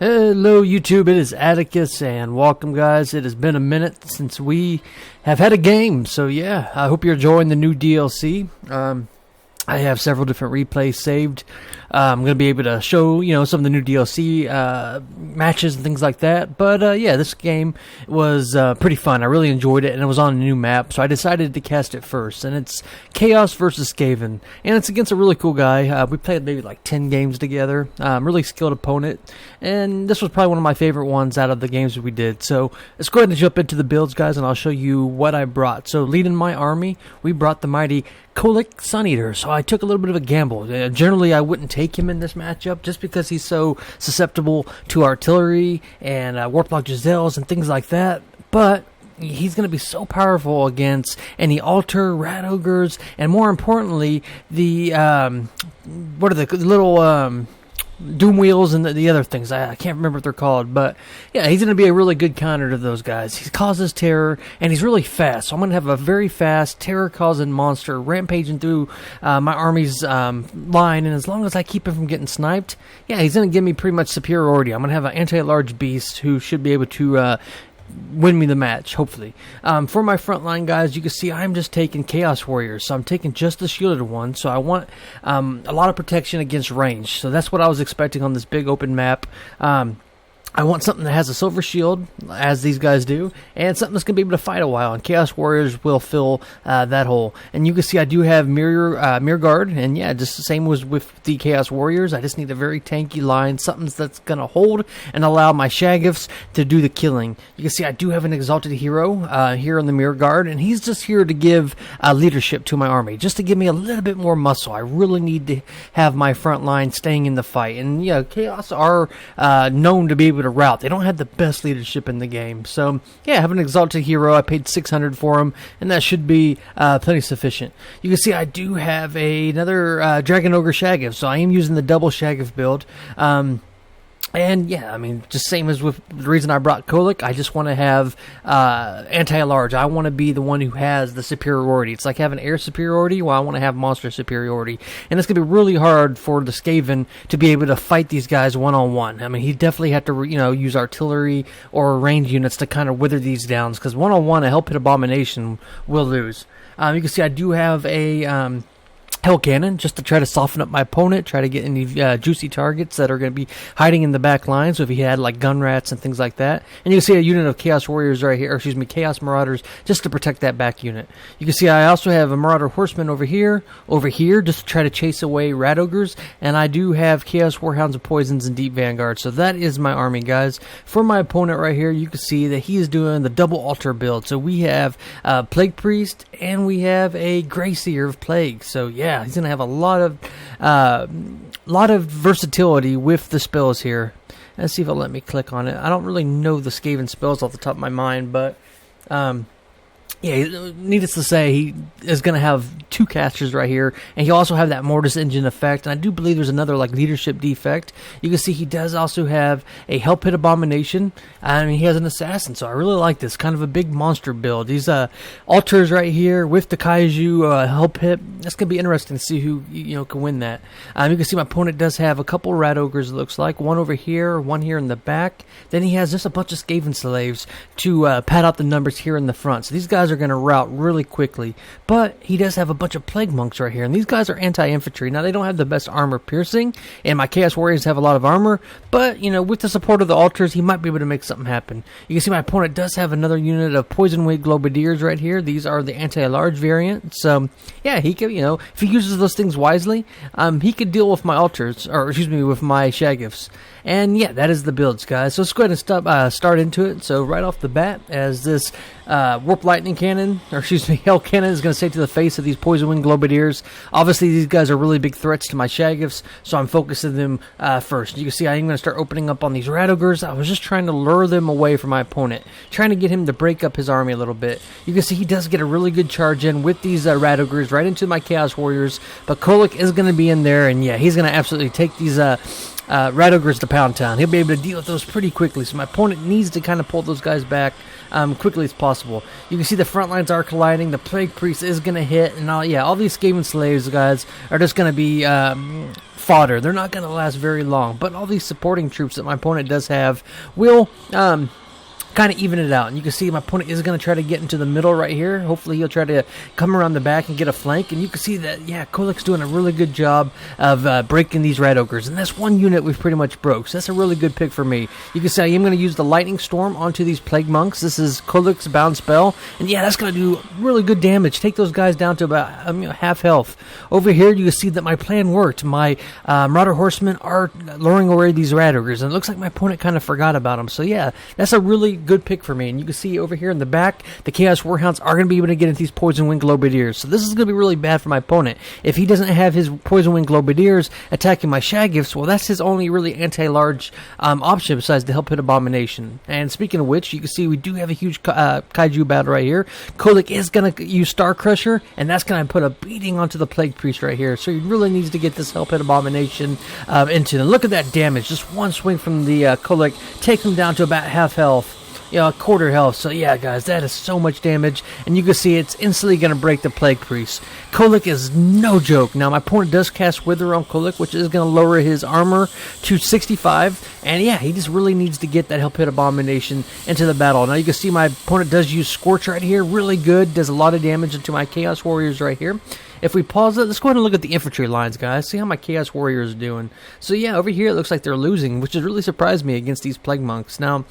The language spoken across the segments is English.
Hello YouTube, it is Atticus and welcome guys. It has been a minute since we have had a game, so yeah, I hope you're enjoying the new DLC. I have several different replays saved. I'm going to be able to show, some of the new DLC matches and things like that. But yeah, this game was pretty fun. I really enjoyed it, and it was on a new map, so I decided to cast it first. And it's Chaos versus Skaven, and it's against a really cool guy. We played maybe like 10 games together. Really skilled opponent, and this was probably one of my favorite ones out of the games that we did. So let's go ahead and jump into the builds, guys, and I'll show you what I brought. So leading my army, we brought the mighty Kolic Suneater, so I took a little bit of a gamble. Generally, I wouldn't take him in this matchup just because he's so susceptible to artillery and Warplock Giselles and things like that, but he's going to be so powerful against any altar, rat ogres, and more importantly, the what are the little doom wheels and the other things. I can't remember what they're called, but yeah, he's going to be a really good counter to those guys. He causes terror, and he's really fast, so I'm going to have a very fast, terror-causing monster rampaging through my army's line, and as long as I keep him from getting sniped, yeah, he's going to give me pretty much superiority. I'm going to have an anti-large beast who should be able to win me the match, hopefully. For my front line, guys, you can see I'm just taking Chaos Warriors, so I'm taking just the shielded one, so I want a lot of protection against range, so that's what I was expecting on this big open map. I want something that has a silver shield, as these guys do, and something that's going to be able to fight a while, and Chaos Warriors will fill that hole. And you can see I do have Mirror Guard, and yeah, just the same was with the Chaos Warriors. I just need a very tanky line, something that's going to hold and allow my Shaggoths to do the killing. You can see I do have an Exalted Hero here in the Mirror Guard, and he's just here to give leadership to my army, just to give me a little bit more muscle. I really need to have my front line staying in the fight, and yeah, Chaos are known to be able to route. They don't have the best leadership in the game, so yeah, I have an Exalted Hero. I paid 600 for him, and that should be plenty sufficient. You can see I do have another Dragon Ogre Shaggoth, so I am using the double Shaggoth build. And yeah, I mean, just same as with the reason I brought Kolic, I just want to have anti-large. I want to be the one who has the superiority. It's like having air superiority, while I want to have monster superiority. And it's going to be really hard for the Skaven to be able to fight these guys one-on-one. I mean, he definitely have to, use artillery or range units to kind of wither these down, because one-on-one, a Hell Pit Abomination will lose. You can see I do have a Hell Cannon, just to try to soften up my opponent, try to get any juicy targets that are going to be hiding in the back line, so if he had like gun rats and things like that. And you can see a unit of Chaos Warriors right here, or excuse me, Chaos Marauders, just to protect that back unit. You can see I also have a Marauder Horseman over here, just to try to chase away Rat Ogres, and I do have Chaos Warhounds of Poisons and Deep Vanguard, so that is my army, guys. For my opponent right here, you can see that he is doing the double altar build, so we have Plague Priest, and we have a Grey Seer of Plague, so yeah, he's going to have a lot of versatility with the spells here. Let's see if it'll let me click on it. I don't really know the Skaven spells off the top of my mind, but yeah, needless to say, he is going to have two casters right here, and he'll also have that Mortis Engine effect, and I do believe there's another like leadership defect. You can see he does also have a Hell Pit Abomination, and he has an Assassin, so I really like this, kind of a big monster build. These altars right here with the Kaiju Hell Pit, that's going to be interesting to see who can win that. You can see my opponent does have a couple Rat Ogres, it looks like, one over here, one here in the back. Then he has just a bunch of Skaven slaves to pad out the numbers here in the front, so these guys are going to route really quickly, but he does have a bunch of Plague Monks right here, and these guys are anti-infantry. Now, they don't have the best armor piercing, and my Chaos Warriors have a lot of armor, but, with the support of the altars, he might be able to make something happen. You can see my opponent does have another unit of Poison Wing Globadiers right here. These are the anti-large variant, so, yeah, he could, if he uses those things wisely, he could deal with my altars, or, excuse me, with my Shaggoths. And yeah, that is the builds, guys. So let's go ahead and start into it. So right off the bat, as this Warp Lightning Cannon, or excuse me, Hell Cannon is going to stay to the face of these Poison Wing Globadiers. Obviously, these guys are really big threats to my Shaggoths, so I'm focusing them first. You can see I am going to start opening up on these Rat Ogres. I was just trying to lure them away from my opponent, trying to get him to break up his army a little bit. You can see he does get a really good charge in with these Rat Ogres right into my Chaos Warriors, but Kolic is going to be in there, and yeah, he's going to absolutely take these Rat Ogres to Pound Town. He'll be able to deal with those pretty quickly, so my opponent needs to kind of pull those guys back quickly as possible. You can see the front lines are colliding. The Plague Priest is going to hit, and all these Skaven slaves, guys, are just going to be fodder. They're not going to last very long, but all these supporting troops that my opponent does have will kind of even it out. And you can see my opponent is going to try to get into the middle right here. Hopefully he'll try to come around the back and get a flank. And you can see that, yeah, Kolek's doing a really good job of breaking these rat ogres. And that's one unit we've pretty much broke. So that's a really good pick for me. You can see I am going to use the lightning storm onto these plague monks. This is Kolek's bound spell. And yeah, that's going to do really good damage. Take those guys down to about half health. Over here you can see that my plan worked. My Marauder horsemen are luring away these rat ogres. And it looks like my opponent kind of forgot about them. So yeah, that's a really good pick for me. And you can see over here in the back, the Chaos Warhounds are going to be able to get into these Poison Wing Globadiers. So this is going to be really bad for my opponent. If he doesn't have his Poison Wing Globadiers attacking my Shaggoths, well, that's his only really anti-large option besides the Help Hit Abomination. And speaking of which, you can see we do have a huge Kaiju battle right here. Kolek is going to use Star Crusher, and that's going to put a beating onto the Plague Priest right here. So he really needs to get this Help Hit Abomination into them. Look at that damage. Just one swing from the Kolek, take him down to about half health. A quarter health. So yeah, guys, that is so much damage, and you can see it's instantly going to break the Plague Priest. Kolek is no joke. Now my opponent does cast Wither on Kolek, which is going to lower his armor to 65, and yeah, he just really needs to get that Help Hit Abomination into the battle. Now you can see my opponent does use Scorch right here, really good, does a lot of damage into my Chaos Warriors right here. If we pause it, let's go ahead and look at the infantry lines, guys. See how my Chaos Warriors are doing. So yeah, over here it looks like they're losing, which has really surprised me against these Plague Monks. Now,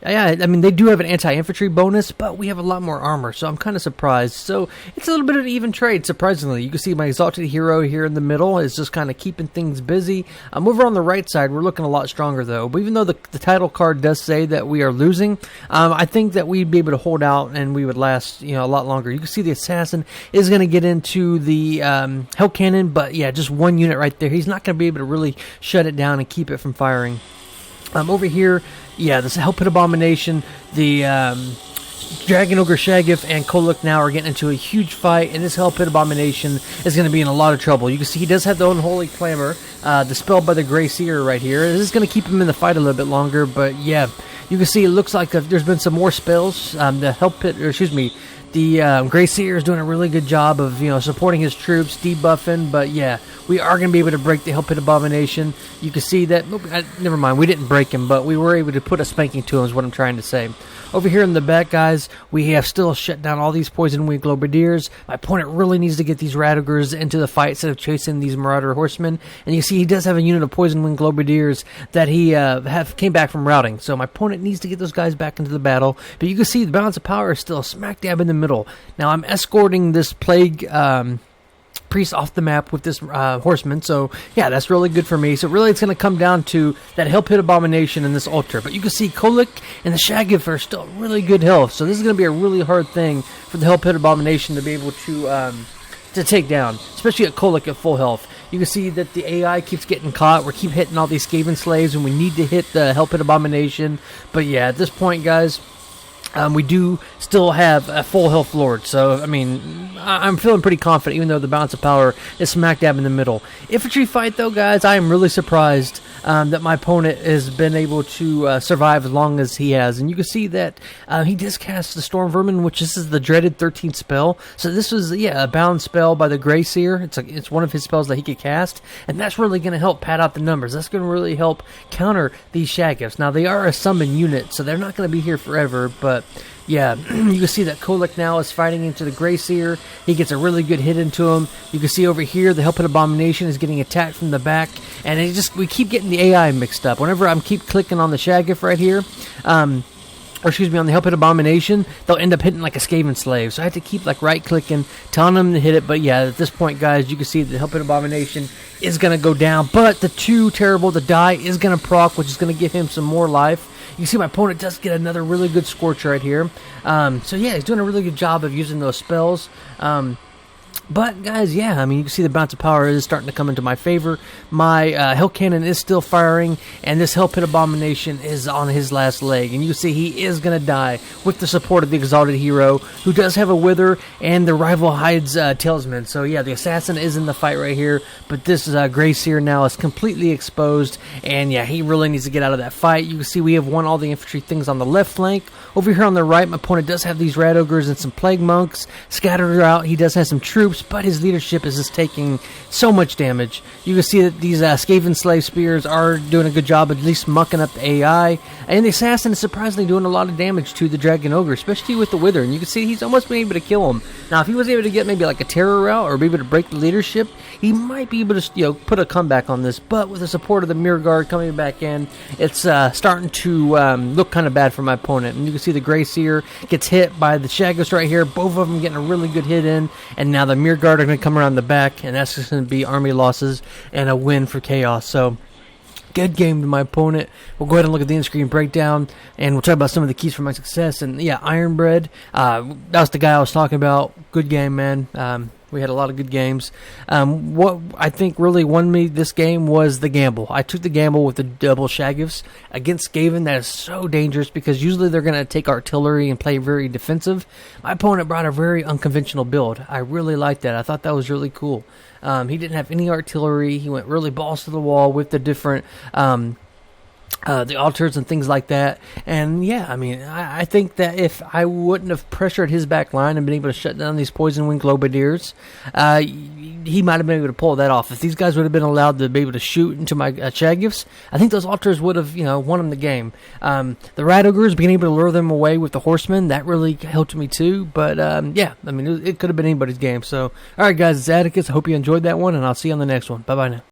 yeah, I mean, they do have an anti-infantry bonus, but we have a lot more armor, so I'm kind of surprised. So it's a little bit of an even trade, surprisingly. You can see my Exalted Hero here in the middle is just kind of keeping things busy. Over on the right side, we're looking a lot stronger, though. But even though the title card does say that we are losing, I think that we'd be able to hold out and we would last, a lot longer. You can see the Assassin is going to get into the Hell Cannon, but yeah, just one unit right there. He's not going to be able to really shut it down and keep it from firing. Over here, yeah, this Help Hit Abomination, the Dragon Ogre Shaggoth and Kolek now are getting into a huge fight, and this Help Hit Abomination is going to be in a lot of trouble. You can see he does have the Unholy Clamor, dispelled by the Grey Seer right here. This is going to keep him in the fight a little bit longer, but yeah, you can see it looks like there's been some more spells. The Grey Seer is doing a really good job of, supporting his troops, debuffing, but yeah, we are going to be able to break the Help Hit Abomination. You can see that, never mind, we didn't break him, but we were able to put a spanking to him is what I'm trying to say. Over here in the back, guys, we have still shut down all these Poison Wing Globadiers. My opponent really needs to get these rat ogres into the fight instead of chasing these Marauder horsemen. And you see he does have a unit of Poison Wing Globadiers that he came back from routing. So my opponent needs to get those guys back into the battle. But you can see the balance of power is still smack dab in the middle. Now I'm escorting this Plague Priest off the map with this horseman, so yeah, that's really good for me. So really it's going to come down to that Help Hit Abomination in this altar, but you can see Kolek and the Shaggoth are still really good health, so this is going to be a really hard thing for the Help Hit Abomination to be able to take down, especially at Kolek at full health. You can see that the AI keeps getting caught. We keep hitting all these Skaven slaves, and we need to hit the Help Hit Abomination, but yeah, at this point, guys, we do still have a full health lord, so I mean, I'm feeling pretty confident, even though the balance of power is smack dab in the middle. Infantry fight, though, guys, I am really surprised that my opponent has been able to survive as long as he has, and you can see that he does cast the Storm Vermin, which this is the dreaded 13th spell. So this was a bound spell by the Grey Seer. It's one of his spells that he could cast, and that's really going to help pad out the numbers. That's going to really help counter these Shaggoths. Now they are a summon unit, so they're not going to be here forever, but yeah, you can see that Kolek now is fighting into the Grey Seer. He gets a really good hit into him. You can see over here the Help Hit Abomination is getting attacked from the back, and we keep getting the AI mixed up. Whenever I'm keep clicking on the Shaggoth right here, on the Help Hit Abomination, they'll end up hitting like a Skaven slave. So I have to keep right-clicking, telling them to hit it. But yeah, at this point, guys, you can see the Help Hit Abomination is going to go down. But the Too Terrible to Die is going to proc, which is going to give him some more life. You can see my opponent does get another really good Scorch right here. So yeah, he's doing a really good job of using those spells. But, guys, yeah, I mean, you can see the bounce of power is starting to come into my favor. My Hell Cannon is still firing, and this Help Hit Abomination is on his last leg. And you can see he is going to die with the support of the Exalted Hero, who does have a Wither, and the Rival Hides Talisman. So, yeah, the Assassin is in the fight right here, but this Grey Seer now is completely exposed, and, yeah, he really needs to get out of that fight. You can see we have won all the infantry things on the left flank. Over here on the right, my opponent does have these Rat Ogres and some Plague Monks scattered out. He does have some troops. ropes, but his leadership is just taking so much damage. You can see that these Skaven slave spears are doing a good job at least mucking up the AI, and the assassin is surprisingly doing a lot of damage to the dragon ogre, especially with the wither, and you can see he's almost been able to kill him. Now, if he was able to get maybe like a terror route or be able to break the leadership, he might be able to put a comeback on this, but with the support of the mirror guard coming back in, it's starting to look kind of bad for my opponent. And you can see the Grey Seer gets hit by the Shaggoth right here, both of them getting a really good hit in, and now the mirror guard are going to come around the back, and that's just going to be army losses and a win for Chaos. So good game to my opponent. We'll go ahead and look at the in-screen breakdown, and we'll talk about some of the keys for my success. And yeah, Ironbread, that was the guy I was talking about. Good game, man. We had a lot of good games. What I think really won me this game was the gamble. I took the gamble with the double Shaggoths against Skaven. That is so dangerous because usually they're going to take artillery and play very defensive. My opponent brought a very unconventional build. I really liked that. I thought that was really cool. He didn't have any artillery. He went really balls to the wall with the different the altars and things like that. And yeah, I mean, I think that if I wouldn't have pressured his back line and been able to shut down these poison wing globadiers, he might have been able to pull that off. If these guys would have been allowed to be able to shoot into my Shaggoths, I think those altars would have, won him the game. The rat ogres, being able to lure them away with the horsemen, that really helped me too. But yeah, I mean, it could have been anybody's game. So, all right, guys, it's Atticus. I hope you enjoyed that one, and I'll see you on the next one. Bye-bye now.